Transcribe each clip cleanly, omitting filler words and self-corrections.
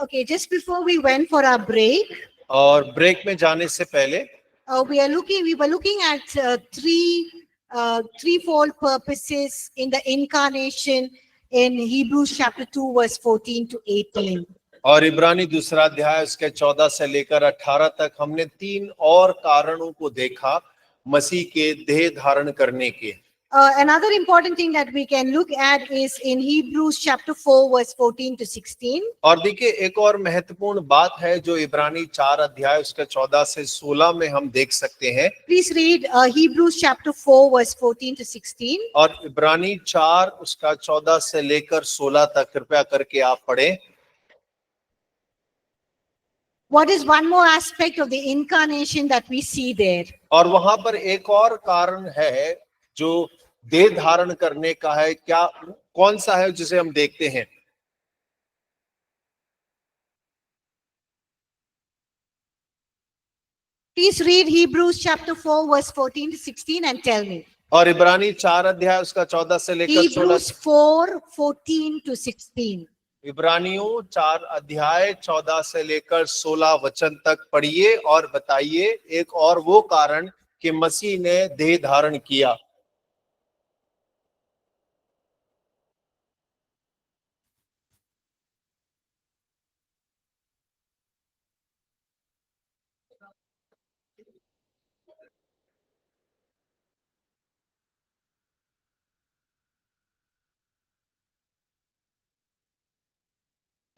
Okay, just before we went for our break, और break में जाने से पहले we were looking at threefold purposes in the incarnation in Hebrews chapter 2 verse 14 to 18. और इब्रानी दूसरा अध्याय उसके 14 से लेकर 18 तक हमने 3 और कारणों को देखा मसीह के देह धारण करने के। Another important thing that we can look at is in Hebrews chapter 4 verse 14 to 16. और देखिए एक और महत्वपूर्ण बात है जो इब्रानी 4 अध्याय उसके 14 से 16 में हम देख सकते हैं। Please read Hebrews chapter 4 verse 14 to 16. और इब्रानी 4 उसका 14 से लेकर 16 तक कृपया करके आप पढ़ें। What is one more aspect of the incarnation that we see there? और वहां पर एक और कारण है जो देह धारण करने का है, क्या कौन सा है जिसे हम देखते हैं? Please read Hebrews chapter 4 verse 14 to 16 and tell me. और इब्रानी 4 अध्याय उसका 14 से लेकर 16। Hebrews 4 14 to 16. इब्रानियों 4 अध्याय 14 से लेकर 16 वचन तक पढ़िए और बताइए एक और वो कारण कि मसीह ने देह धारण किया।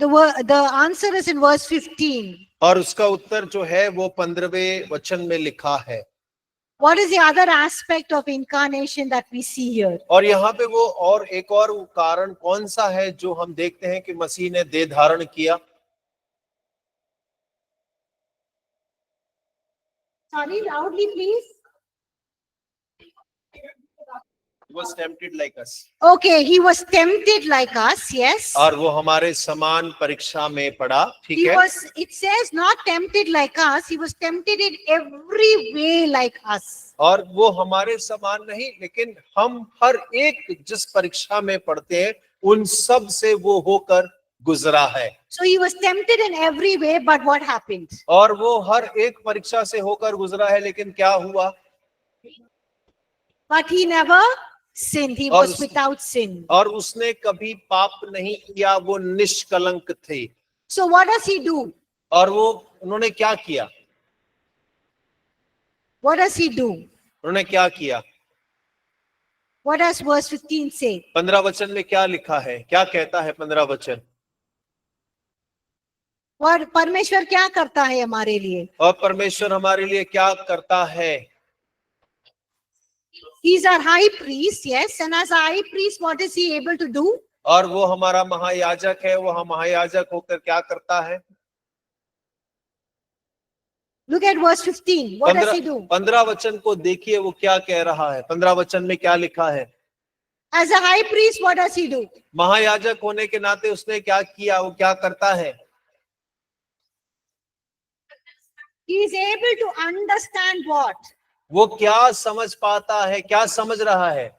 The answer is in verse 15. और उसका उत्तर जो है वो 15वें वचन में लिखा है। What is the other aspect of incarnation that we see here? और यहाँ पे वो और एक और कारण कौन सा है जो हम देखते हैं कि मसीह ने देह धारण किया? Sorry, loudly please. He was tempted like us. Okay, he was tempted like us, yes. और वो हमारे समान परीक्षा में पड़ा, ठीक है? It says not tempted like us, he was tempted in every way like us. और वो हमारे समान नहीं, लेकिन हम हर एक जिस परीक्षा में पढ़ते हैं उन सब से वो होकर गुजरा है। So he was tempted in every way, but what happened? और वो हर एक परीक्षा से होकर गुजरा है, लेकिन क्या हुआ? But he never sinned. He was without sin. और उसने कभी पाप नहीं किया, वो निष्कलंक थे। So what does he do? और वो उन्होंने क्या किया? What does he do? उन्होंने क्या किया? What does verse 15 say? 15 वचन में क्या लिखा है? क्या कहता है 15 वचन? और परमेश्वर क्या करता है हमारे लिए? और परमेश्वर हमारे लिए क्या करता है? He is our high priest, yes, and as a high priest, what is he able to do? और वो हमारा महायाजक है, वो हम महायाजक होकर क्या करता है? Look at verse 15. What does he do? 15 वचन को देखिए वो क्या कह रहा है। 15 वचन में क्या लिखा है? As a high priest, what does he do? महायाजक होने के नाते उसने क्या किया? वो क्या करता है? He is able to understand what? वो क्या समझ पाता है? क्या समझ रहा है?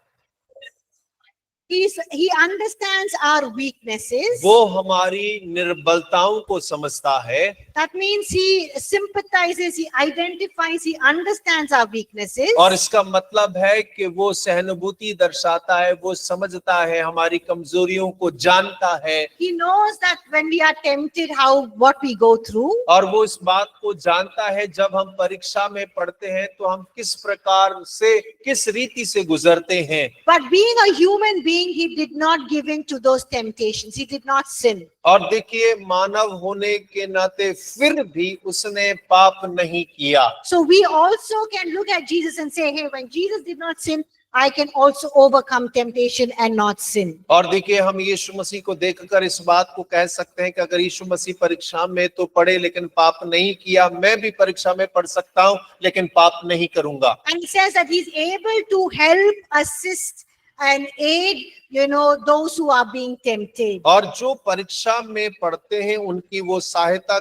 He understands our weaknesses. वो हमारी निर्बलताओं को समझता है। That means he sympathizes, he identifies, he understands our weaknesses. और इसका मतलब है कि वो सहानुभूति दर्शाता है, वो समझता है, हमारी कमजोरियों को जानता है। He knows that when we are tempted, what we go through. और वो इस बात को जानता है जब हम परीक्षा में पढ़ते हैं तो हम किस प्रकार से, किस रीति से गुजरते हैं। But being a human being, he did not give in to those temptations. He did not sin. और देखिए मानव होने के नाते फिर भी उसने पाप नहीं किया। So we also can look at Jesus and say, hey, when Jesus did not sin, I can also overcome temptation and not sin. और देखिए हम यीशु मसीह को देखकर इस बात को कह सकते हैं कि अगर यीशु मसीह परीक्षा में तो पढ़े लेकिन पाप नहीं किया, मैं भी परीक्षा में पढ़ सकता हूं लेकिन पाप नहीं करूंगा। And he says that he is able to help, assist and aid, those who are being tempted. और जो परीक्षा में पढ़ते हैं उनकी वो सहायता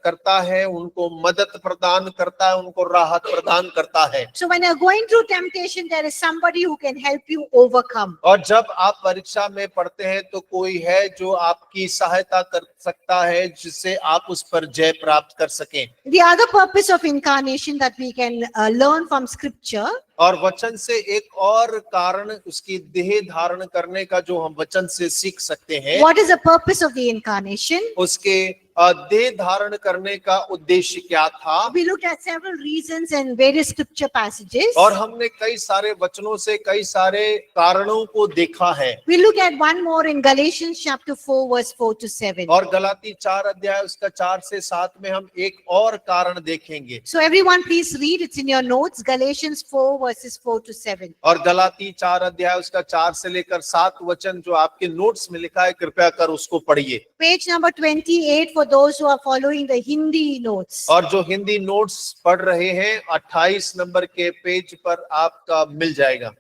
करता है, उनको मदद प्रदान करता है, उनको राहत प्रदान करता है। So when you're going through temptation, there is somebody who can help you overcome. और जब आप परीक्षा में पढ़ते हैं तो कोई है जो आपकी सहायता कर सकता है, जिससे आप उस पर जय प्राप्त कर सकें। The other purpose of incarnation that we can learn from scripture, और वचन से एक और कारण उसकी देह धारण करने का जो हम वचन से सीख सकते हैं, what is the purpose of the incarnation? उसके देह धारण करने का उद्देश्य क्या था। We looked at several reasons and various scripture passages. और हमने कई सारे वचनों से कई सारे कारणों को देखा है। We look at one more in Galatians chapter 4 verse 4 to 7. और गलाती 4 अध्याय उसका 4 से 7 में हम एक और कारण देखेंगे। So everyone please read, it's in your notes, Galatians 4 verses 4 to 7. और गलाती 4 अध्याय उसका 4 से लेकर 7 वचन जो आपके नोट्स में लिखा है, कृपया कर उसको पढ़िए। Page number 28 for those who are following the Hindi notes. और जो हिंदी नोट्स पढ़ रहे हैं 28 नंबर के पेज पर आपका मिल जाएगा।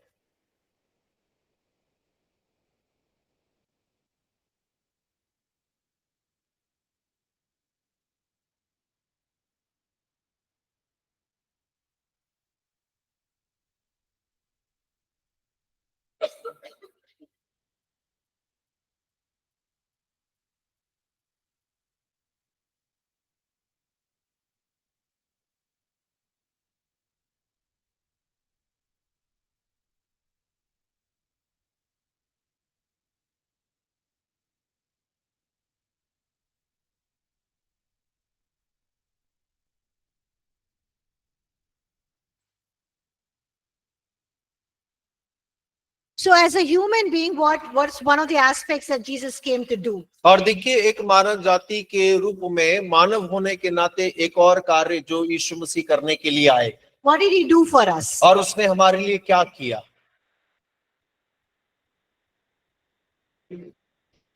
So as a human being, what's one of the aspects that Jesus came to do? और देखिए, एक मानव जाति के रूप में मानव होने के नाते एक और कार्य जो यीशु मसीह करने के लिए आए। What did he do for us? और उसने हमारे लिए क्या किया?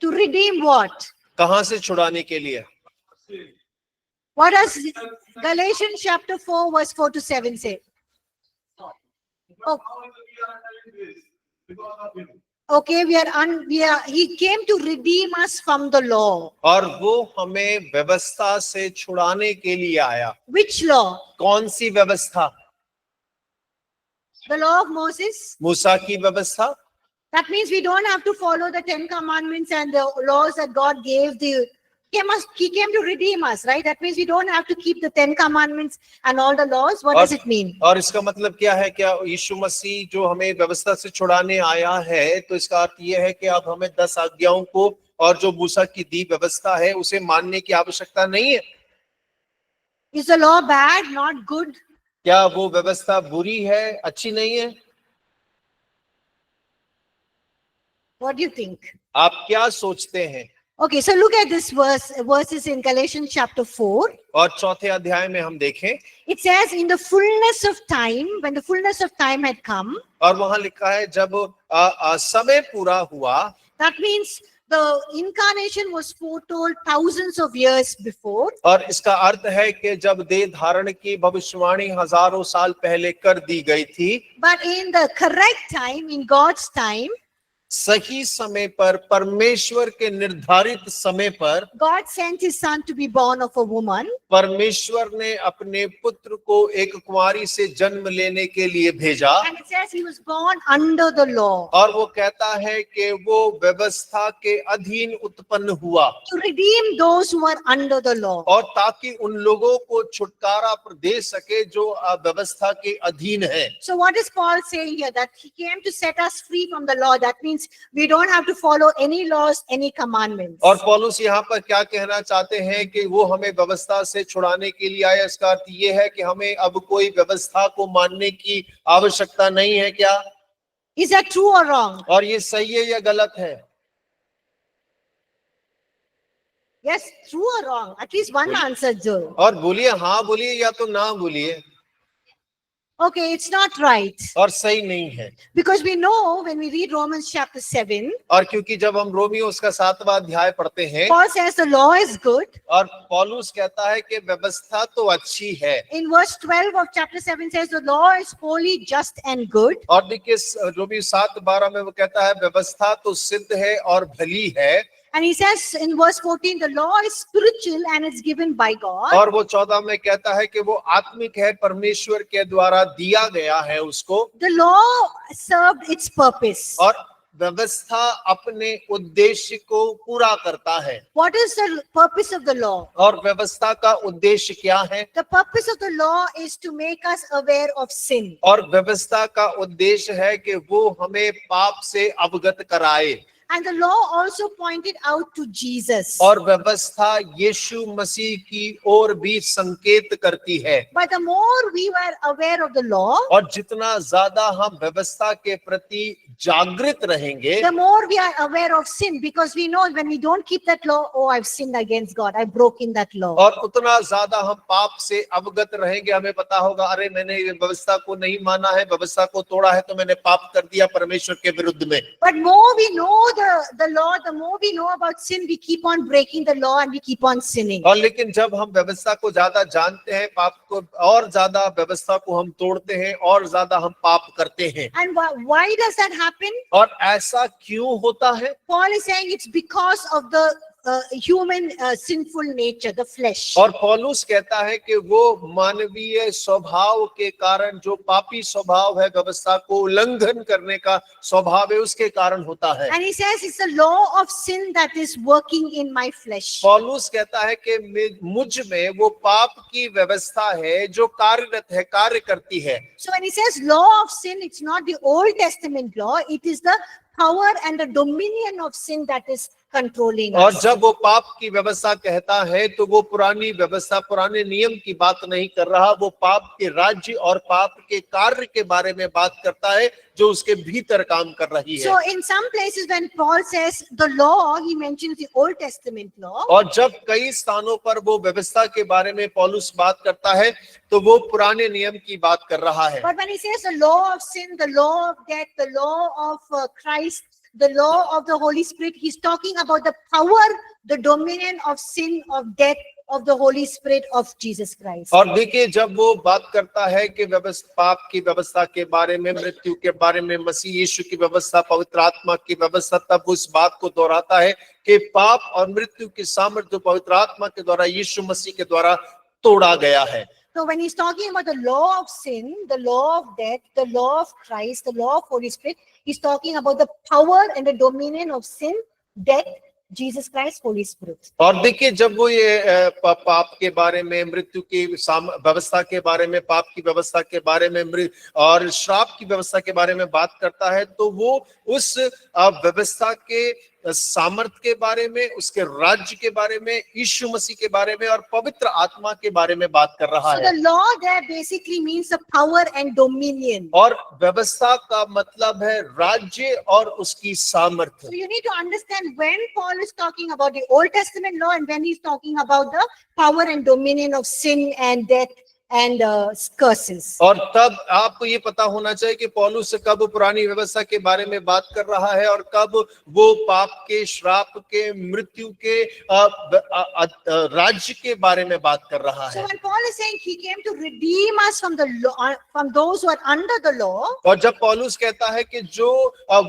To redeem what? कहां से छुड़ाने के लिए? What does Galatians chapter 4 verse 4 to 7 say? Oh. Okay, he came to redeem us from the law. और वो हमें व्यवस्था से छुड़ाने के लिए आया। Which law? कौन सी व्यवस्था? The law of Moses. मूसा की व्यवस्था। That means we don't have to follow the 10 commandments and the laws that God gave. He came to redeem us, right? That means we don't have to keep the 10 commandments and all the laws. What does it mean? और इसका मतलब क्या है? क्या यीशु मसीह जो हमें व्यवस्था से छुड़ाने आया है, तो इसका अर्थ यह है कि अब हमें 10 आज्ञाओं को और जो मूसा की दी व्यवस्था है उसे मानने की आवश्यकता नहीं है। Is the law bad, not good? क्या वो व्यवस्था बुरी है, अच्छी नहीं है? What do you think? आप क्या सोचते हैं? Okay, so look at this verses in Galatians chapter 4. और चौथे अध्याय में हम देखें, It says, in the fullness of time, when the fullness of time had come. और वहां लिखा है जब समय पूरा हुआ। That means the incarnation was foretold thousands of years before. और इसका अर्थ है कि जब देह धारण की भविष्यवाणी हजारों साल पहले कर दी गई थी, But in the correct time, in God's time, सही समय पर, परमेश्वर के निर्धारित समय पर, God sent his son to be born of a woman. परमेश्वर ने अपने पुत्र को एक कुंवारी से जन्म लेने के लिए भेजा। And it says he was born under the law. और वो कहता है कि वो व्यवस्था के अधीन उत्पन्न हुआ। To redeem those who are under the law. और ताकि उन लोगों को छुटकारा दे सके जो व्यवस्था के अधीन है। So what is Paul saying here? That he came to set us free from the law. That means we don't have to follow any laws, any commandments. और पौलुस यहाँ पर क्या कहना चाहते हैं कि वो हमें व्यवस्था से छुड़ाने के लिए आया। इसका अर्थ ये है कि हमें अब कोई व्यवस्था को मानने की आवश्यकता नहीं है। क्या? Is that true or wrong? और ये सही है या गलत है? Yes, true or wrong? At least one answer, Joe. और बोलिए हाँ बोलिए या तो ना बोलिए। Okay, it's not right. और सही नहीं है। Because we know when we read Romans chapter 7, और क्योंकि जब हम रोमियो उसका 7वां अध्याय पढ़ते हैं Paul says the law is good. और पौलुस कहता है कि व्यवस्था तो अच्छी है। In verse 12 of chapter 7 says the law is holy, just and good. और देखिए रोमियो 7:12 में वो कहता है व्यवस्था तो सिद्ध है और भली है। And he says in verse 14, the law is spiritual and it's given by God. और वो 14 में कहता है कि वो आत्मिक है, परमेश्वर के द्वारा दिया गया है उसको। The law served its purpose. और व्यवस्था अपने उद्देश्य को पूरा करता है। What is the purpose of the law? और व्यवस्था का उद्देश्य क्या है? The purpose of the law is to make us aware of sin. और व्यवस्था का उद्देश्य है कि वो हमें पाप से अवगत कराए। And the law also pointed out to Jesus. और व्यवस्था यीशु मसीह की ओर भी संकेत करती है। But the more we were aware of the law, और जितना ज्यादा हम व्यवस्था के प्रति जागृत रहेंगे, the more we are aware of sin, because we know when we don't keep that law, oh, I've sinned against God, I've broken that law. और उतना ज्यादा हम पाप से अवगत रहेंगे। हमें पता होगा, अरे मैंने ये व्यवस्था को नहीं माना है, व्यवस्था को तोड़ा है, तो मैंने पाप कर दिया परमेश्वर के विरुद्ध में। But more we know the law, the more we know about sin, we keep on breaking the law and we keep on sinning. और लेकिन जब हम व्यवस्था को ज्यादा जानते हैं, पाप को और ज्यादा व्यवस्था को हम तोड़ते हैं और ज्यादा हम पाप करते हैं। And why does that happen? और ऐसा क्यों होता है? Paul is saying it's because of the human sinful nature, the flesh. और पौलुस कहता है कि वो मानवीय स्वभाव के कारण, जो पापी स्वभाव है, व्यवस्था को उल्लंघन करने का स्वभाव है, उसके कारण होता है। And he says it's the law of sin that is working in my flesh. पौलुस कहता है कि मुझ में वो पाप की व्यवस्था है जो कार्यरत है, कार्य करती है। So when he says law of sin, it's not the Old Testament law, it is the power and the dominion of sin that is controlling और us. जब वो पाप की व्यवस्था कहता है तो वो पुरानी व्यवस्था, पुराने नियम की बात नहीं कर रहा, वो पाप के राज्य और पाप के कार्य के बारे में बात करता है जो उसके भीतर काम कर रही है। So in some places when Paul says the law, he mentions the Old Testament law. और जब कई स्थानों पर वो व्यवस्था के बारे में पौलुस बात करता है तो वो पुराने नियम की बात कर रहा है। But when he says the law of sin, the law of death, the law of Christ, the law of the Holy Spirit, he's talking about the power, the dominion of sin, of death, of the Holy Spirit of Jesus Christ. और देखिए, जब वो बात करता है कि व्यवस्था, पाप की व्यवस्था के बारे में, मृत्यु के बारे में, मसीह यीशु की व्यवस्था, पवित्र आत्मा की व्यवस्था, तब उस बात को दोहराता है कि पाप और मृत्यु की सामर्थ्य पवित्र आत्मा के द्वारा, यीशु मसीह के द्वारा तोड़ा गया है। So when he's talking about the law of sin, the law of death, the law of Christ, the law of Holy Spirit, he's talking about the power and the dominion of sin, death, Jesus Christ, Holy Spirit. और देखिए, जब वो ये पाप के बारे में, मृत्यु की व्यवस्था के बारे में, पाप की व्यवस्था के बारे में और श्राप की व्यवस्था के बारे में बात करता है, तो वो उस व्यवस्था के सामर्थ्य के बारे में, उसके राज्य के बारे में, यीशु मसीह के बारे में और पवित्र आत्मा के बारे में बात कर रहा So है। the law there basically means the power and dominion. और व्यवस्था का मतलब है राज्य और उसकी सामर्थ्य। So you need to understand when Paul is talking about the Old Testament law and when he's talking about the power and dominion of sin and death and curses. और तब आपको ये पता होना चाहिए कि पौलुस कब पुरानी व्यवस्था के बारे में बात कर रहा है और कब वो पाप के, श्राप के, मृत्यु के, राज्य के बारे में बात कर रहा So है। when Paul is saying he came to redeem us from the law, from those who are under the law, और जब पौलुस कहता है कि जो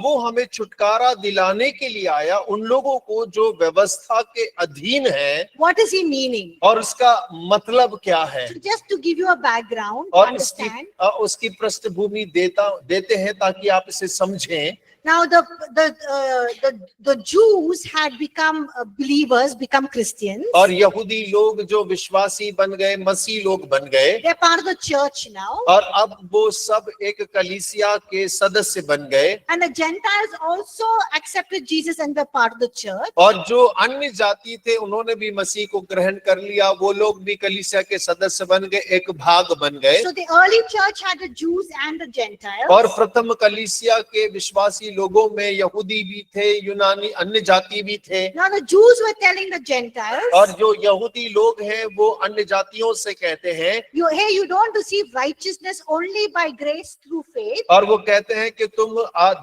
वो हमें छुटकारा दिलाने के लिए आया, उन लोगों को जो व्यवस्था के अधीन है, what is he meaning? और उसका मतलब क्या है, So just to give you a background, to और understand. उसकी पृष्ठभूमि देते हैं ताकि आप इसे समझें। Now the Jews had become believers, become Christians. और यहूदी लोग जो विश्वासी बन गए, मसीह लोग बन गए, They're part of the church now. और अब वो सब एक कलीसिया के सदस्य बन गए। And the Gentiles also accepted Jesus and were part of the church. और जो अन्य जाति थे उन्होंने भी मसीह को ग्रहण कर लिया, वो लोग भी कलीसिया के सदस्य बन गए, एक भाग बन गए। So the early church had the Jews and the Gentiles. और प्रथम कलीसिया के विश्वासी विश्वासी लोगों में यहूदी भी थे, यूनानी अन्य जाति भी थे। Now the Jews were telling the Gentiles, और जो यहूदी लोग हैं वो अन्य जातियों से कहते हैं, you don't receive righteousness only by grace through faith, और वो कहते हैं कि तुम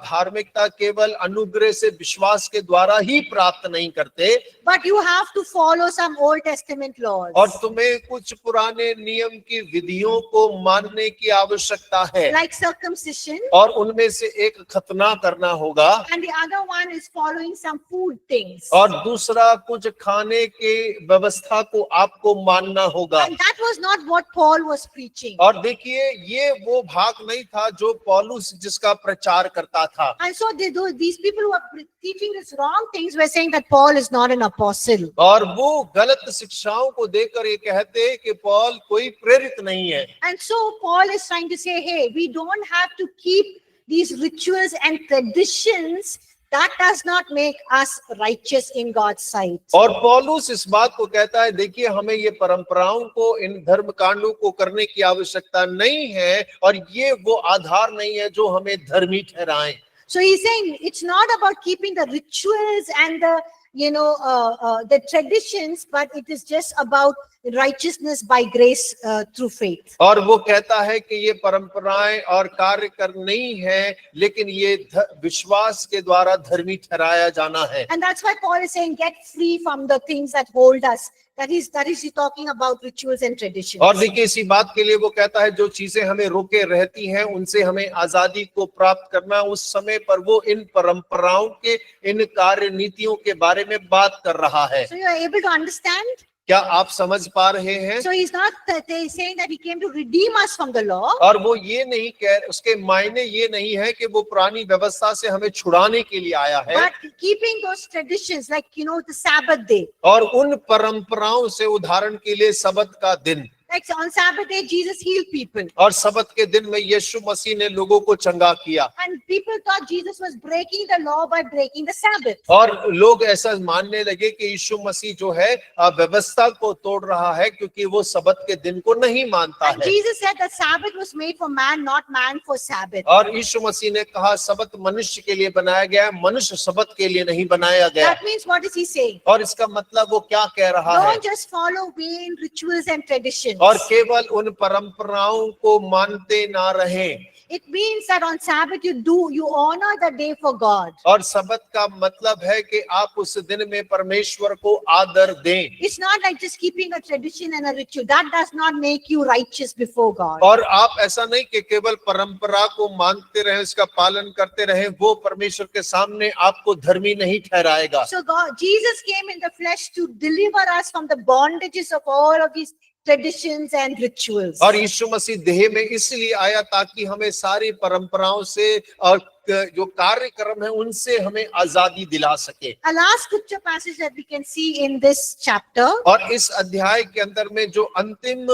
धार्मिकता केवल अनुग्रह से विश्वास के द्वारा ही प्राप्त नहीं करते, but you have to follow some Old Testament laws. और तुम्हें कुछ पुराने नियम की विधियों को मानने की आवश्यकता है, Like circumcision, और उनमें से एक खतना करना होगा, and the other one is following some food things. और दूसरा कुछ खाने के व्यवस्था को आपको मानना होगा। And that was not what Paul was preaching. और देखिए ये वो भाग नहीं था जो पौलुस जिसका प्रचार करता था। And so these people who are teaching these wrong things were saying that Paul is not an apostle. और वो गलत शिक्षाओं को देकर ये कहते कि पौल कोई प्रेरित नहीं है। And so Paul is trying to say, hey, we don't have to keep these rituals and traditions. That does not make us righteous in God's sight. और पौलुस इस बात को कहता है, देखिए हमें ये परंपराओं को, इन धर्म कांडों को करने की आवश्यकता नहीं है, और ये वो आधार नहीं है जो हमें धर्मी ठहराएं। So he's saying it's not about keeping the rituals and the the traditions, but it is just about righteousness by grace through faith. और वो कहता है कि ये परंपराएं और कार्य कर नहीं है, लेकिन ये विश्वास के द्वारा धर्मी ठहराया जाना है। And that's why Paul is saying, get free from the things that hold us. That is he talking about rituals and traditions. और देखिए इसी बात के लिए वो कहता है जो चीजें हमें रोके रहती हैं उनसे हमें आजादी को प्राप्त करना। उस समय पर वो इन परंपराओं के, इन कार्य नीतियों के बारे में बात कर रहा है। So you are able to understand? क्या आप समझ पा रहे हैं? So he's not saying that he came to redeem us from the law. और वो ये नहीं कह, उसके मायने ये नहीं है कि वो पुरानी व्यवस्था से हमें छुड़ाने के लिए आया है, But keeping those traditions, like the Sabbath day. और उन परंपराओं से, उदाहरण के लिए सबत का दिन, Like on Sabbath day, Jesus healed people. और सबत के दिन में यीशु मसीह ने लोगों को चंगा किया, And people thought Jesus was breaking the law by breaking the Sabbath. और लोग ऐसा मानने लगे कि यीशु मसीह जो है व्यवस्था को तोड़ रहा है क्योंकि वो सबत के दिन को नहीं मानता And है। Jesus said that Sabbath was made for man, not man for Sabbath. और यीशु मसीह ने कहा सबत मनुष्य के लिए बनाया गया, मनुष्य सबत के लिए नहीं बनाया गया। That means what is he saying? और इसका मतलब वो क्या कह रहा है? Don't just follow vain rituals and traditions. और केवल उन परंपराओं को मानते ना रहें। It means that on Sabbath you honor the day for God. और सबत का मतलब है कि आप उस दिन में परमेश्वर को आदर दें। It's not like just keeping a tradition and a ritual. That does not make you righteous before God. और आप ऐसा नहीं कि केवल परंपरा को मानते रहें, उसका पालन करते रहें, वो परमेश्वर के सामने आपको धर्मी नहीं ठहराएगा। So Jesus came in the flesh to deliver us from the bondages of all of these traditions and rituals. और यीशु मसीह देह में इसलिए आया ताकि हमें सारी परंपराओं से और जो कार्यक्रम है उनसे हमें आजादी दिला सके। A last scripture passage that we can see in this chapter और इस अध्याय के अंदर में जो अंतिम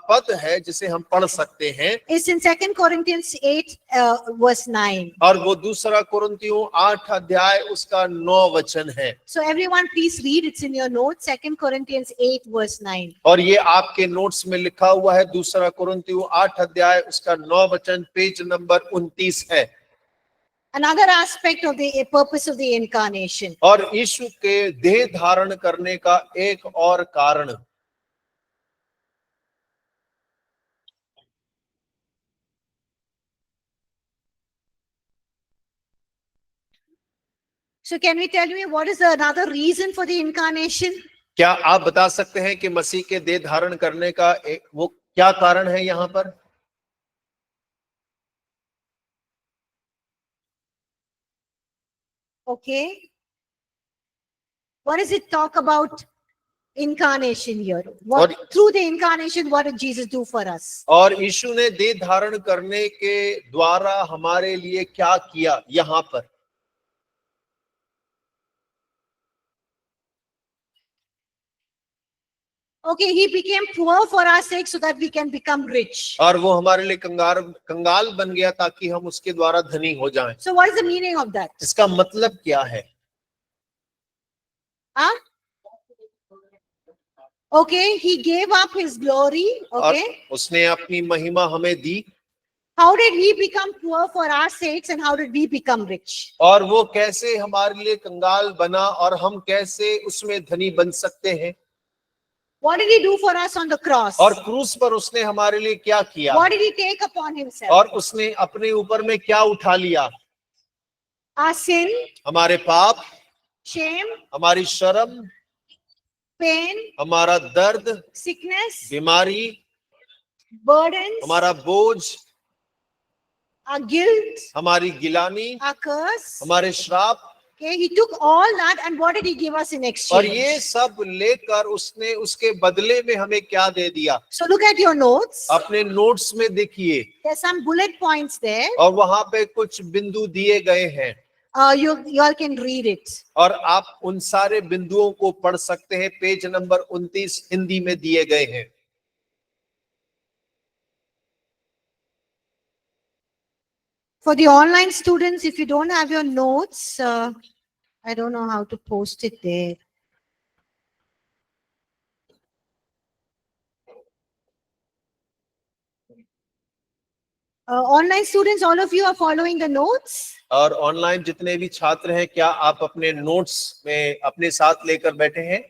पद है जिसे हम पढ़ सकते हैं is in 2 Corinthians 8 verse 9. और वो दूसरा कुरिन्थियों 8 अध्याय उसका 9 वचन है। So everyone please read, it's in your notes, 2 Corinthians 8 verse 9. और ये आपके नोट्स में लिखा हुआ है, दूसरा कुरिन्थियों 8 अध्याय उसका 9 वचन, पेज नंबर 29 है। Another aspect of the purpose of the incarnation. और यीशु के देह धारण करने का एक और कारण, So can we tell me what is another reason for the incarnation? क्या आप बता सकते हैं कि मसीह के देह धारण करने का एक वो क्या कारण है यहाँ पर? Okay. What does it talk about incarnation here? Through the incarnation, what did Jesus do for us? और यीशु ने देह धारण करने के द्वारा हमारे लिए क्या किया यहाँ पर? Okay, he became poor for our sake so that we can become rich. और वो हमारे लिए कंगाल बन गया ताकि हम उसके द्वारा धनी हो जाएं। So what is the meaning of that? इसका मतलब क्या है? Huh? Okay, he gave up his glory. Okay. उसने अपनी महिमा हमें दी। How did he become poor for our sakes and how did we become rich? और वो कैसे हमारे लिए कंगाल बना और हम कैसे उसमें धनी बन सकते हैं। What did he do for us on the cross? और क्रूस पर उसने हमारे लिए क्या किया What did he take upon himself? और उसने अपने ऊपर में क्या उठा लिया। Our sin, हमारे पाप, shame, हमारी शर्म, pain, हमारा दर्द, sickness, बीमारी, burdens, हमारा बोझ, our guilt, हमारी गिलानी, our curse. हमारे श्राप। Okay, he took all that and what did he give us in और exchange? ये सब लेकर उसने उसके बदले में हमें क्या दे दिया। So look at your notes. अपने नोट्स में देखिए There's some bullet points there. और वहां पे कुछ बिंदु दिए गए हैं You all can read it. और आप उन सारे बिंदुओं को पढ़ सकते हैं। पेज नंबर 29 हिंदी में दिए गए हैं। For the online students, if you don't have your notes, I don't know how to post it there. Online students, all of you are following the notes? और ऑनलाइन जितने भी छात्र हैं, क्या आप अपने नोट्स में अपने साथ लेकर बैठे हैं?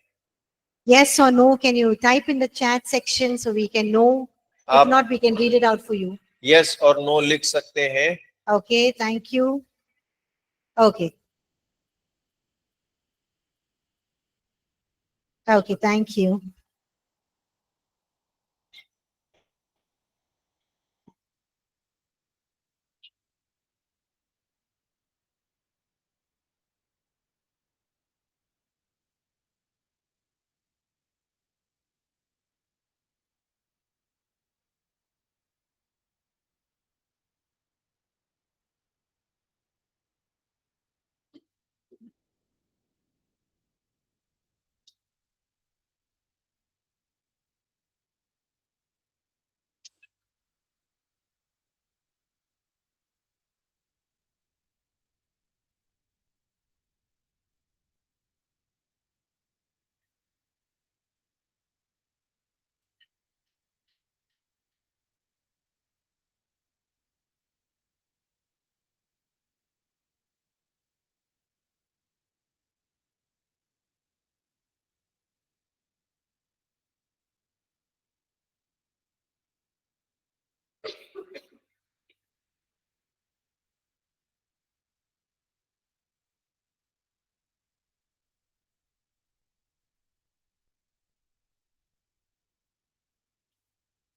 Yes or no? Can you type in the chat section so we can know? If आप not, we can read it out for you. Yes और नो लिख सकते हैं। Okay, thank you. Okay. Okay, thank you.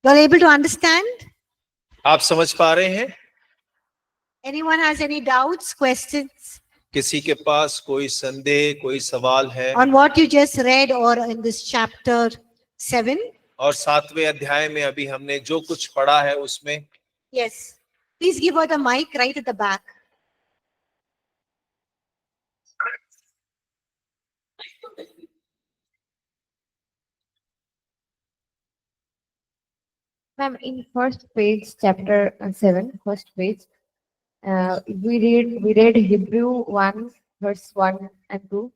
You're able to understand? आप समझ पा रहे हैं? Anyone has any doubts, questions किसी के पास कोई संदेह, कोई सवाल है? on what you just read or in this chapter 7? और 7वें अध्याय में अभी हमने जो कुछ पढ़ा है उसमें Yes. Please give her the mic right at the back. Ma'am, in first page, chapter 7, first page, we read Hebrew 1, verse 1 and 2,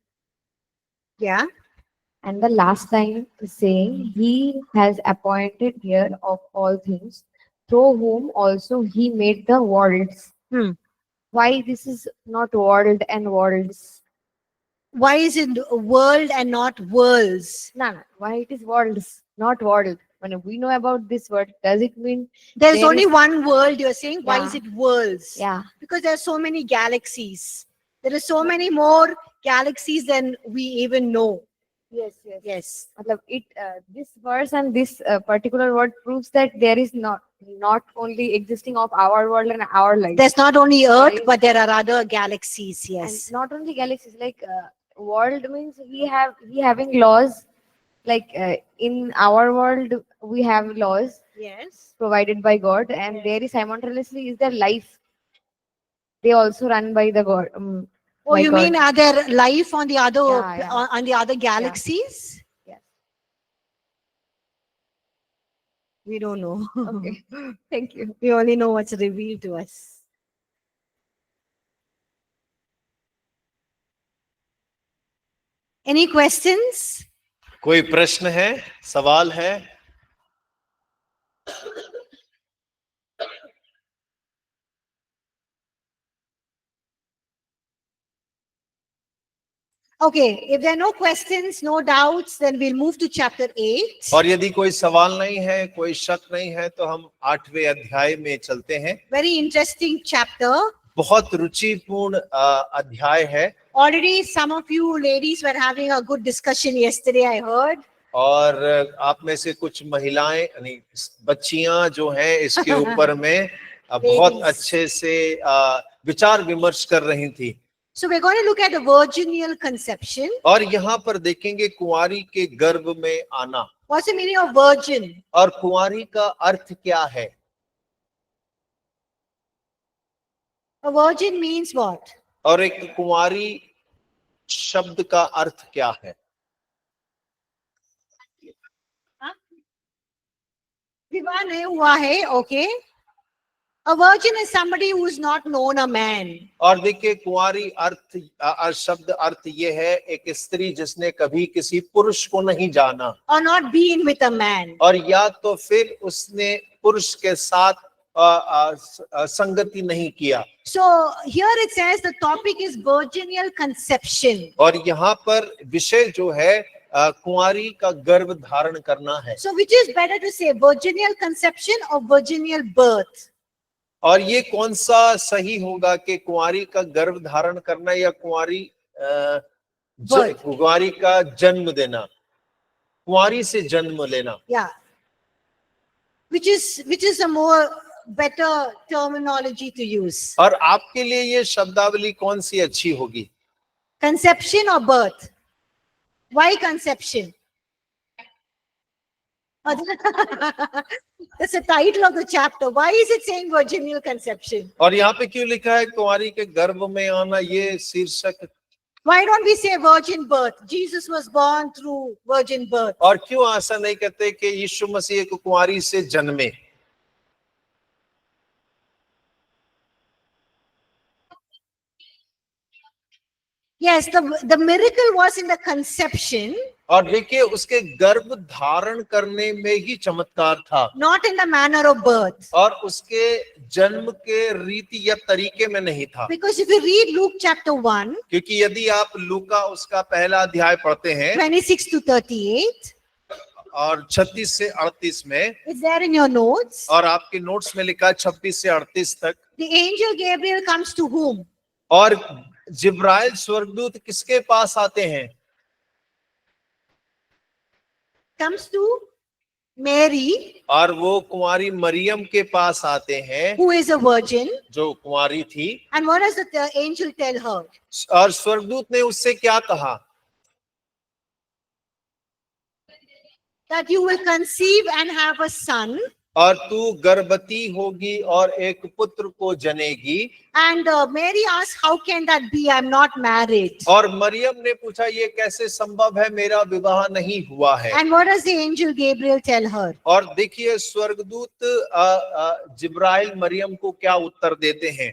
Yeah. and the last line is saying, He has appointed heir of all things, through whom also He made the worlds. Hmm. Why this is not world and worlds? Why is it world and not worlds? No. Why it is worlds, not world? When we know about this word, does it mean There's there only is- one world, you're saying. Why is Yeah. it worlds? Yeah. Because there are so many galaxies. There are so many more galaxies than we even know. Yes. Yes. Matlab this verse and this particular word proves that there is not only existing of our world and our life. There's not only Earth, Right. but there are other galaxies. Yes. And not only galaxies, like world means he having laws. Like in our world, we have laws Yes. provided by God, and Yes. there is simultaneously is their life. They also run by the God. Oh, by you God. mean are there life on the other Yeah. on the other galaxies? Yes. We don't know. Okay. Thank you. We only know what's revealed to us. Any questions? कोई प्रश्न है, सवाल है? Okay, if there are no questions, no doubts, then we'll move to chapter 8. और यदि कोई सवाल नहीं है, कोई शक नहीं है, तो हम 8वें अध्याय में चलते हैं। Very interesting chapter. बहुत रुचिपूर्ण अध्याय है। Already some of you ladies were having a good discussion yesterday, I heard. और आप में से कुछ महिलाएं यानी बच्चियां जो हैं इसके ऊपर में बहुत अच्छे से विचार विमर्श कर रही थी। So we're going to look at the virginal conception. और यहाँ पर देखेंगे कुंवारी के गर्भ में आना। What's the meaning of virgin? और कुंवारी का अर्थ क्या है? A virgin means what? और एक कुंवारी शब्द का अर्थ क्या है? विवाह नहीं हुआ है, okay. A virgin is somebody who is not known a man. और देखिए कुंवारी शब्द अर्थ ये है एक स्त्री जिसने कभी किसी पुरुष को नहीं जाना Or not been with a man. और या तो फिर उसने पुरुष के साथ संगति नहीं किया। So here it says the topic is virginal conception. और यहाँ पर विषय जो है कुंवारी का गर्भ धारण करना है। So which is better to say, virginal conception or virginal birth? और ये कौन सा सही होगा कि कुंवारी का गर्भ धारण करना या कुंवारी का जन्म देना, कुंवारी से जन्म लेना? Yeah. Which is a more better terminology to use? और आपके लिए ये शब्दावली कौन सी अच्छी होगी? Conception or birth? Why conception? That's the title of the chapter. Why is it saying virginal conception? और यहाँ पे क्यों लिखा है कुंवारी के गर्भ में आना, ये शीर्षक? Why don't we say virgin birth? Jesus was born through virgin birth. और क्यों ऐसा नहीं कहते कि यीशु मसीह को कुंवारी से जन्मे? Yes, the miracle was in the conception. और देखिए उसके गर्भ धारण करने में ही चमत्कार था, not in the manner of birth. और उसके जन्म के रीति या तरीके में नहीं था। Because if you read Luke chapter 1, क्योंकि यदि आप लूका उसका पहला अध्याय पढ़ते हैं 26 to 38, और 36 से 38 में, it's there in your notes. और आपके नोट्स में लिखा 26 से 38 तक, The angel Gabriel comes to whom? और जिब्राइल स्वर्गदूत किसके पास आते हैं? Comes to Mary, और वो कुंवारी मरियम के पास आते हैं who is a virgin. जो कुंवारी थी। And what does the angel tell her? और स्वर्गदूत ने उससे क्या कहा? That you will conceive and have a son. और तू गर्भवती होगी और एक पुत्र को जनेगी। And Mary asked, how can that be? I'm not married. और मरियम ने पूछा ये कैसे संभव है, मेरा विवाह नहीं हुआ है। And what does the angel Gabriel tell her? और देखिए स्वर्गदूत जिब्राइल मरियम को क्या उत्तर देते हैं?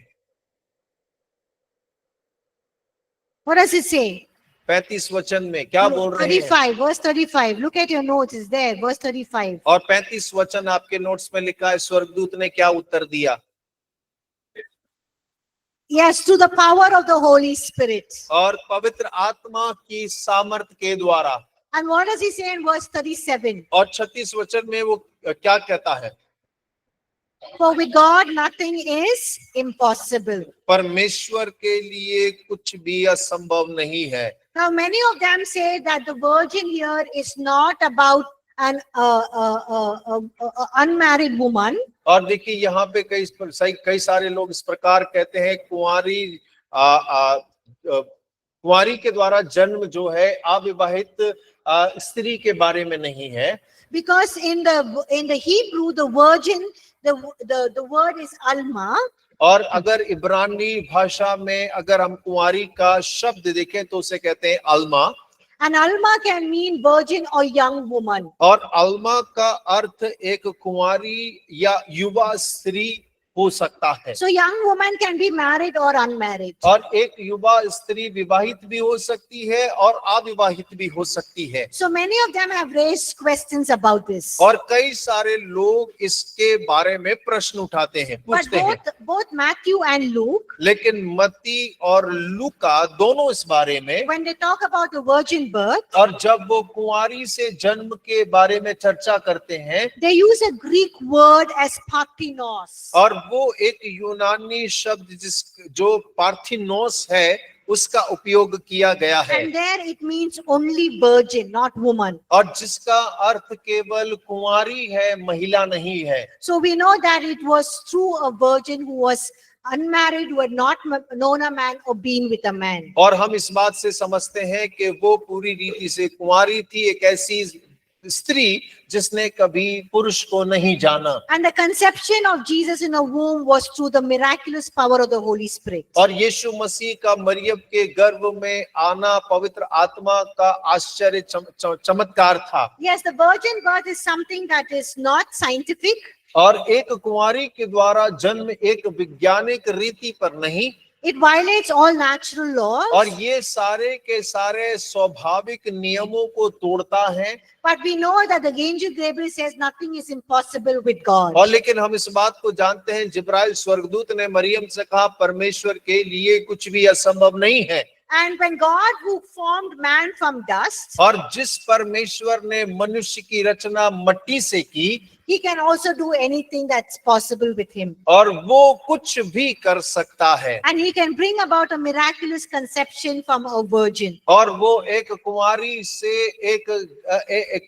What does it say? 35 वचन में क्या बोल रहे हैं? 35, verse 35. Look at your notes, it's there, verse 35. और 35 वचन आपके नोट्स में लिखा है, स्वर्गदूत ने क्या उत्तर दिया? Yes, through the power of the Holy Spirit. और पवित्र आत्मा की सामर्थ के द्वारा। And what does he say in verse 37? और 36 वचन में वो क्या कहता है? For with God nothing is impossible. परमेश्वर के लिए कुछ भी असंभव नहीं है। Now many of them say that the virgin here is not about an unmarried woman. और देखिए यहाँ पे कई सारे लोग इस प्रकार कहते हैं कुंवारी के द्वारा जन्म जो है अविवाहित स्त्री के बारे में नहीं है। Because in the Hebrew, the virgin, the word is alma. और अगर इब्रानी भाषा में अगर हम कुंवारी का शब्द देखें तो उसे कहते हैं Alma. And alma can mean virgin or young woman. और अल्मा का अर्थ एक कुंवारी या युवा स्त्री हो सकता है। So young woman can be married or unmarried. और एक युवा स्त्री विवाहित भी हो सकती है और अविवाहित भी हो सकती है। So many of them have raised questions about this. और कई सारे लोग इसके बारे में प्रश्न उठाते हैं, But पूछते हैं। both Matthew and Luke, लेकिन मत्ती और लूका दोनों इस बारे में, when they talk about the virgin birth, और जब वो कुंवारी से जन्म के बारे में चर्चा करते हैं, they use a Greek word as parthenos. और वो एक यूनानी शब्द जो पार्थिनोस है उसका उपयोग किया गया है, And there it means only virgin, not woman. और जिसका अर्थ केवल कुंवारी है, महिला नहीं है। So we know that it was through a virgin who was unmarried, who had not known a man or been with a man. और हम इस बात से समझते हैं कि वो पूरी रीति से कुंवारी थी, एक ऐसी स्त्री जिसने कभी पुरुष को नहीं जाना। And the conception of Jesus in a womb was through the miraculous power of the Holy Spirit. और यीशु मसीह का मरियम के गर्भ में आना पवित्र आत्मा का आश्चर्य चमत्कार था। Yes, the virgin birth is something that is not scientific. और एक कुंवारी के द्वारा जन्म एक वैज्ञानिक रीति पर नहीं, It violates all natural laws. और ये सारे के सारे स्वाभाविक नियमों को तोड़ता है। But we know that the angel Gabriel says nothing is impossible with God. और लेकिन हम इस बात को जानते हैं, जिब्राइल स्वर्गदूत ने मरियम से कहा परमेश्वर के लिए कुछ भी असंभव नहीं है। And when God who formed man from dust, और जिस परमेश्वर ने मनुष्य की रचना मट्टी से की, he can also do anything that's possible with him. और वो कुछ भी कर सकता है, And he can bring about a miraculous conception from a virgin. और वो एक कुंवारी से एक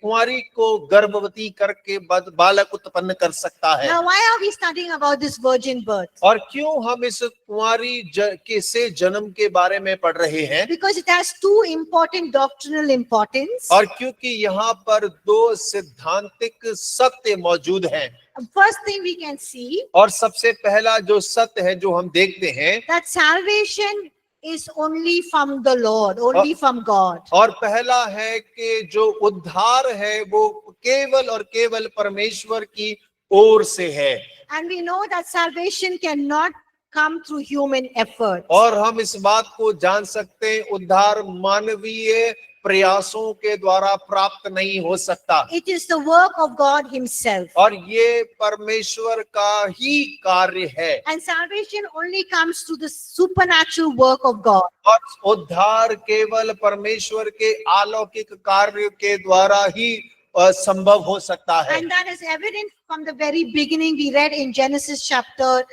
कुंवारी को गर्भवती करके बालक उत्पन्न कर सकता है। Now, why are we studying about this virgin birth? और क्यों हम इस कुंवारी के से जन्म के बारे में पढ़ रहे हैं? Because it has two important doctrinal importance. और क्योंकि यहाँ पर दो सिद्धांतिक सत्य मौजूद हैं। First thing we can see और सबसे पहला जो सत्य है जो हम देखते हैं, that salvation is only from the Lord, only from God. और पहला है कि जो उद्धार है वो केवल और केवल परमेश्वर की ओर से है। And we know that salvation cannot come through human effort. और हम इस बात को जान सकते हैं, उद्धार मानवीय प्रयासों के द्वारा प्राप्त नहीं हो सकता। It is the work of God himself. और ये परमेश्वर का ही कार्य है। And salvation only comes through the supernatural work of God. और उद्धार केवल परमेश्वर के अलौकिक कार्य के द्वारा ही संभव हो सकता है। And that is evident from the very beginning. We read in Genesis chapter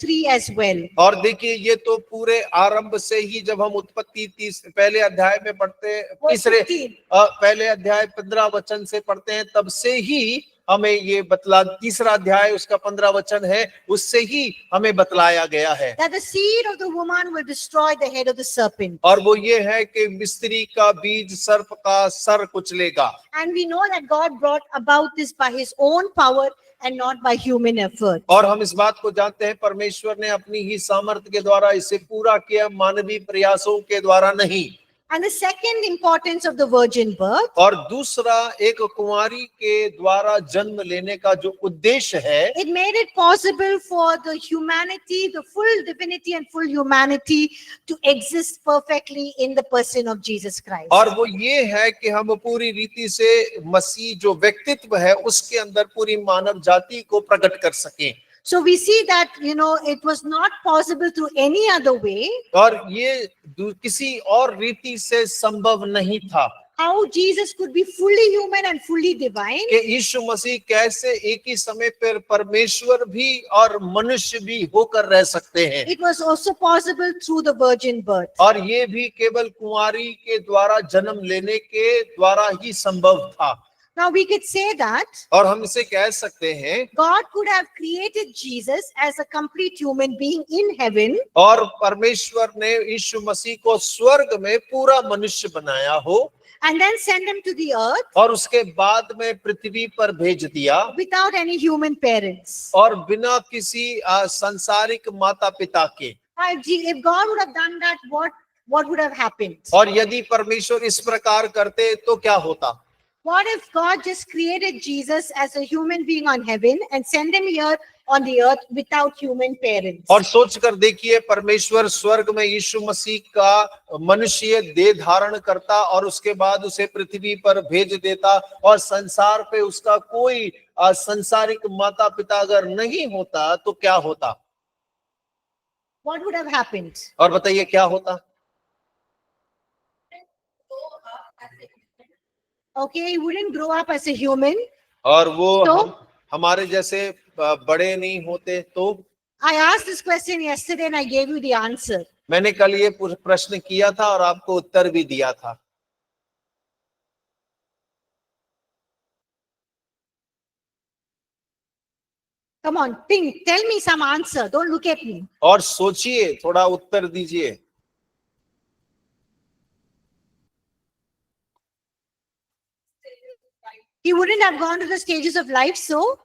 3 as well. और देखिए, ये तो पूरे आरंभ से ही जब हम उत्पत्ति पहले अध्याय में पढ़ते, तीसरे पहले अध्याय 15 वचन से पढ़ते हैं, तब से ही हमें ये बतला, तीसरा अध्याय उसका 15 वचन है, उससे ही हमें बतलाया गया है That the seed of the woman will destroy the head of the serpent. और वो ये है कि स्त्री का बीज सर्प का sir कुचलेगा। And we know that God brought about this by his own power and not by human effort. और हम इस बात को जानते हैं, परमेश्वर ने अपनी ही सामर्थ्य के द्वारा इसे पूरा किया, मानवीय प्रयासों के द्वारा नहीं। And the second importance of the virgin birth, और दूसरा, एक कुंवारी के द्वारा जन्म लेने का जो उद्देश्य है, it made it possible for the humanity, the full divinity and full humanity to exist perfectly in the person of Jesus Christ. और वो ये है कि हम पूरी रीति से मसीह जो व्यक्तित्व है उसके अंदर पूरी मानव जाति को प्रकट कर सकें। So we see that, it was not possible through any other way. और ये किसी और रीति से संभव नहीं था How Jesus could be fully human and fully divine. कि यीशु मसीह कैसे एक ही समय पर परमेश्वर भी और मनुष्य भी होकर रह सकते हैं। It was also possible through the virgin birth. और ये भी केवल कुंवारी के द्वारा जन्म लेने के द्वारा ही संभव था। Now we could say that और हम इसे कह सकते हैं, God could have created Jesus as a complete human being in heaven. और परमेश्वर ने यीशु मसीह को स्वर्ग में पूरा मनुष्य बनाया हो, And then send him to the earth और उसके बाद में पृथ्वी पर भेज दिया, without any human parents. और बिना किसी सांसारिक माता पिता के। If God would have done that, what would have happened? और यदि परमेश्वर इस प्रकार करते तो क्या होता? What if God just created Jesus as a human being on heaven and sent him here on the earth without human parents? और सोच कर देखिए, परमेश्वर स्वर्ग में यीशु मसीह का मनुष्य देह धारण करता और उसके बाद उसे पृथ्वी पर भेज देता, और संसार पे उसका कोई संसारिक माता पिता अगर नहीं होता तो क्या होता? What would have happened? और बताइए क्या होता? Okay, he wouldn't grow up as a human. और वो तो? हमारे जैसे बड़े नहीं होते तो? I asked this question yesterday and I gave you the answer. मैंने कल ये प्रश्न किया था और आपको उत्तर भी दिया था. Come on, think, tell me some answer. Don't look at me. और सोचिए, थोड़ा उत्तर दीजिए. He wouldn't have gone to the stages of life, so?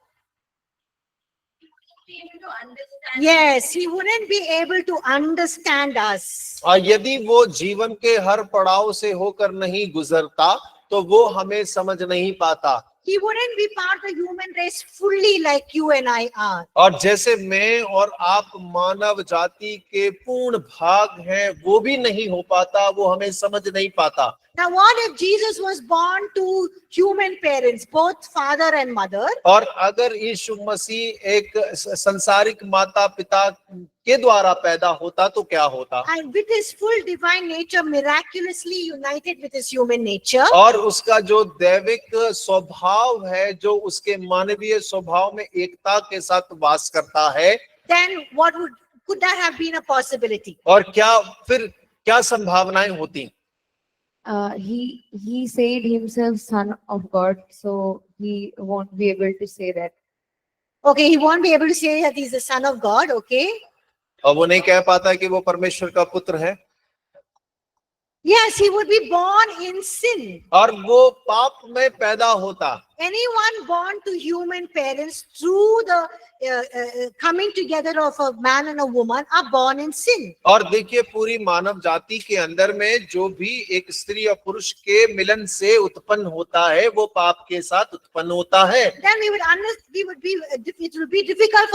Yes, he wouldn't be able to understand us. यदि वो जीवन के हर पड़ाव से होकर नहीं गुजरता तो वो हमें समझ नहीं पाता. He wouldn't be part of the human race fully like you and I are. और जैसे मैं और आप मानव जाति के पूर्ण भाग हैं, वो भी नहीं हो पाता, वो हमें समझ नहीं पाता. Now, what if Jesus was born to human parents, both father and mother? और अगर यीशु मसीह एक संसारिक माता पिता के द्वारा पैदा होता तो क्या होता? And with his full divine nature miraculously united with his human nature. और उसका जो दैविक स्वभाव है, जो उसके मानवीय स्वभाव में एकता के साथ वास करता है, Then could that have been a possibility? और क्या संभावनाएं होती? He said himself son of God, so he won't be able to say that. Okay, he won't be able to say that he's the son of God, okay? और वो नहीं कह पाता कि वो परमेश्वर का पुत्र है. Yes, he would be born in sin. और वो पाप में पैदा होता. Anyone born to human parents through the coming together of a man and a woman are born in sin. और देखिए, पूरी मानव जाति के अंदर में जो भी एक स्त्री और पुरुष के मिलन से उत्पन्न होता है, वो पाप के साथ उत्पन्न होता है. Then it would be difficult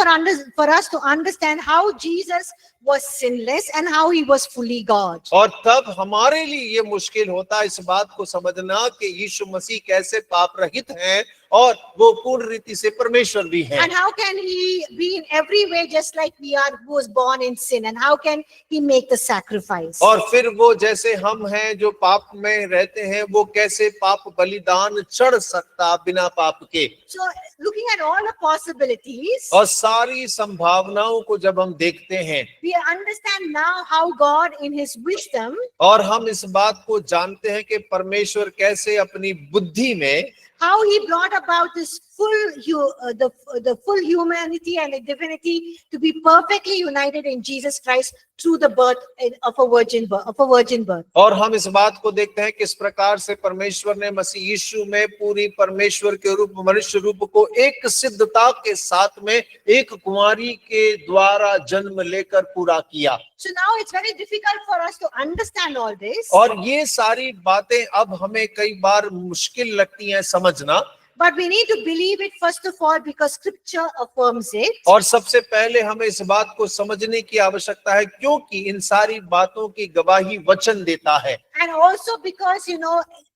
for us to understand how Jesus was sinless and how he was fully God. और तब हमारे लिए ये मुश्किल होता इस बात को समझना कि यीशु मसीह कैसे पाप रहित हैं और वो पूर्ण रीति से परमेश्वर भी हैं. And how can he be in every way just like we are, who was born in sin, and how can he make the sacrifice? और फिर वो जैसे हम हैं जो पाप में रहते हैं, वो कैसे पाप बलिदान चढ़ सकता बिना पाप के? So looking at all the possibilities, और सारी संभावनाओं को जब हम देखते हैं, we understand now how God in his wisdom, और हम इस बात को जानते हैं कि परमेश्वर कैसे अपनी बुद्धि में how he brought about this the full humanity and the divinity to be perfectly united in Jesus Christ through the birth of a virgin birth. और हम इस बात को देखते हैं किस प्रकार से परमेश्वर ने मसीह यीशु में पूरी परमेश्वर के रूप मनुष्य रूप को एक सिद्धता के साथ में एक कुंवारी के द्वारा जन्म लेकर पूरा किया. So now it's very difficult for us to understand all this. और ये सारी बातें अब हमें कई बार मुश्किल लगती हैं समझना. But we need to believe it first of all because scripture affirms it. और सबसे पहले हमें इस बात को समझने की आवश्यकता है क्योंकि इन सारी बातों की गवाही वचन देता है. And also because,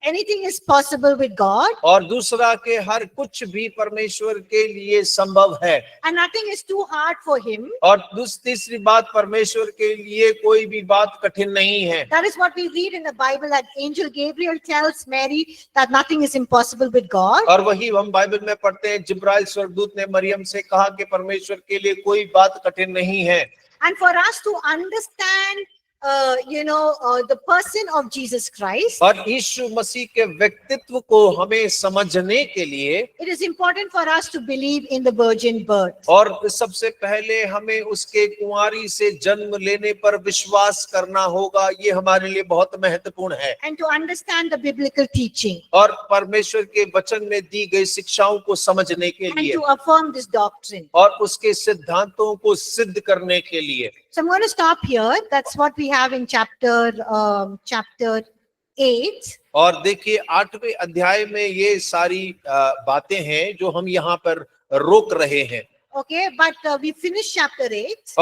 anything is possible with God. और दूसरा के हर कुछ भी परमेश्वर के लिए संभव है. And nothing is too hard for him. और तीसरी बात, परमेश्वर के लिए कोई भी बात कठिन नहीं है. That is what we read in the Bible, that angel Gabriel tells Mary that nothing is impossible with God. और वही हम बाइबल में पढ़ते हैं, जिब्राइल स्वर्गदूत ने मरियम से कहा कि परमेश्वर के लिए कोई बात कठिन नहीं है. And for us to understand the person of Jesus Christ, और यीशु मसीह के व्यक्तित्व को हमें समझने के लिए it is important for us to believe in the virgin birth. और सबसे पहले हमें उसके कुंवारी से जन्म लेने पर विश्वास करना होगा. ये हमारे लिए बहुत महत्वपूर्ण है. And to understand the biblical teaching. और परमेश्वर के वचन में दी गई शिक्षाओं को समझने के And लिए to affirm this doctrine. और उसके सिद्धांतों को सिद्ध करने के लिए. So I'm going to stop here. That's what we have in chapter 8. और देखिए 8वें अध्याय में ये सारी बातें हैं जो हम यहाँ पर रोक रहे हैं। Okay, but we finished chapter 8.